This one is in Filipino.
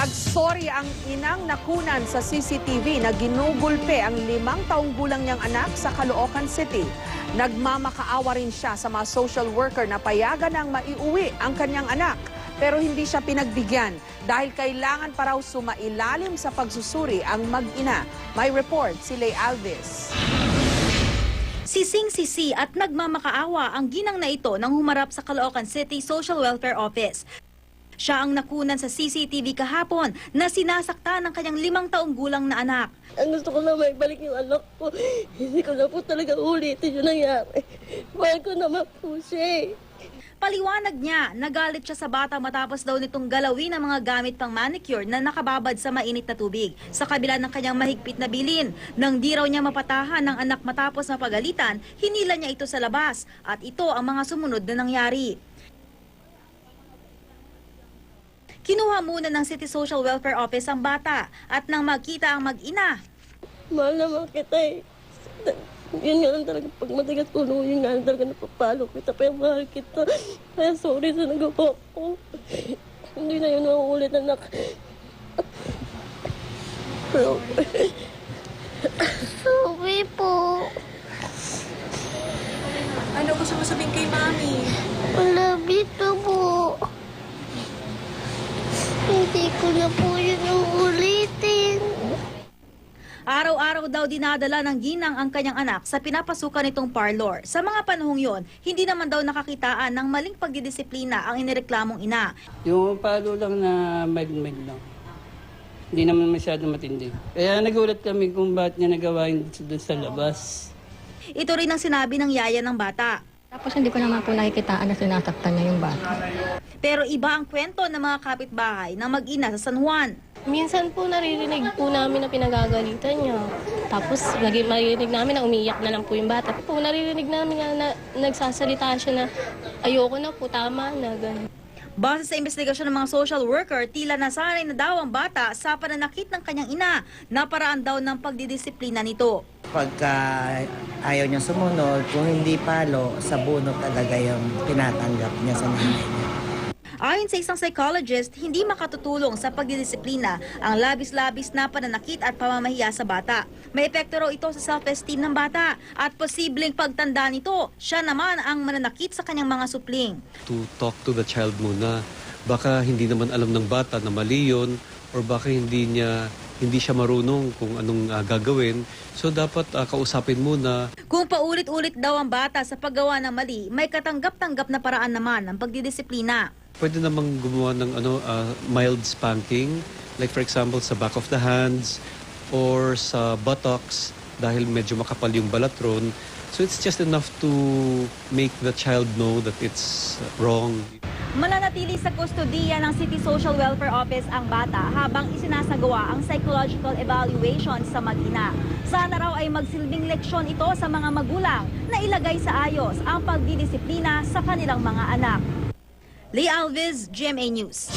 Nagsorry ang inang nakunan sa CCTV na ginugulpe ang 5 taong gulang niyang anak sa Caloocan City. Nagmamakaawa rin siya sa mga social worker na payagan ng maiuwi ang kanyang anak. Pero hindi siya pinagbigyan dahil kailangan pa raw sumailalim sa pagsusuri ang mag-ina. May report si Lay Alves. Sising-sisi at nagmamakaawa ang ginang na ito nang humarap sa Caloocan City Social Welfare Office. Siya ang nakunan sa CCTV kahapon na sinasaktan ng kanyang 5 taong gulang na anak. Ang gusto ko na maibalik yung anak ko. Hindi ko na po talaga ulitin yung nangyari. Mahal ko naman po siya. Paliwanag niya, nagalit siya sa bata matapos daw nitong galawin ang mga gamit pang manicure na nakababad sa mainit na tubig. Sa kabila ng kanyang mahigpit na bilin, nang di raw niya mapatahan ng anak matapos mapagalitan, hinila niya ito sa labas at ito ang mga sumunod na nangyari. Kinuha muna ng City Social Welfare Office ang bata at nang magkita ang mag-ina. Mahal naman kita eh. Yun nga lang talaga, pag matigas ulo, yun nga lang talaga napapalo kita. Pero mahal kita. Kaya sorry sa nagawa ko. Hindi na yun mauulit, anak. Pero... Sorry po. Ano gusto mo sabihin kay Mami? Love you po. Hindi ko na po yun uulitin. Araw-araw daw dinadala ng ginang ang kanyang anak sa pinapasukan nitong parlor. Sa mga panahong yon, hindi naman daw nakakitaan ng maling pagdidisiplina ang inireklamong ina. Yung palo lang na mag-mag lang. Hindi naman masyado matindi. Kaya nagulat kami kung bakit niya nagawa yun doon sa labas. Ito rin ang sinabi ng yaya ng bata. Tapos hindi ko naman po nakikitaan na sinasaktan niya yung bata. Pero iba ang kwento ng mga kapitbahay na mag-ina sa San Juan. Minsan po naririnig po namin na pinagagalitan niya. Tapos maririnig namin na umiiyak na lang po yung bata. Po naririnig namin na nagsasalita siya na ayoko na po, tama na, gano'n. Base sa investigasyon ng mga social worker, tila nasanay na daw ang bata sa pananakit ng kanyang ina na paraan daw ng pagdidisiplina nito. Pagka ayaw niya sumunod, kung hindi palo, sa bunot talaga yung tinatanggap niya sa nanay niya. Ayon sa isang psychologist, hindi makatutulong sa pagdidisiplina ang labis-labis na pananakit at pamamahiya sa bata. May epekto raw ito sa self-esteem ng bata at posibleng pagtanda nito, siya naman ang mananakit sa kanyang mga supling. To talk to the child muna. Baka hindi naman alam ng bata na mali yun or baka hindi siya marunong kung anong gagawin. So dapat kausapin muna. Kung paulit-ulit daw ang bata sa paggawa ng mali, may katanggap-tanggap na paraan naman ng pagdidisiplina. Pwede namang gumawa ng mild spanking, like for example sa back of the hands or sa buttocks dahil medyo makapal yung balatron. So it's just enough to make the child know that it's wrong. Mananatili sa kustodiya ng City Social Welfare Office ang bata habang isinasagawa ang psychological evaluation sa mag-ina. Sana raw ay magsilbing leksyon ito sa mga magulang na ilagay sa ayos ang pagdidisiplina sa kanilang mga anak. Lay Alves, GMA News.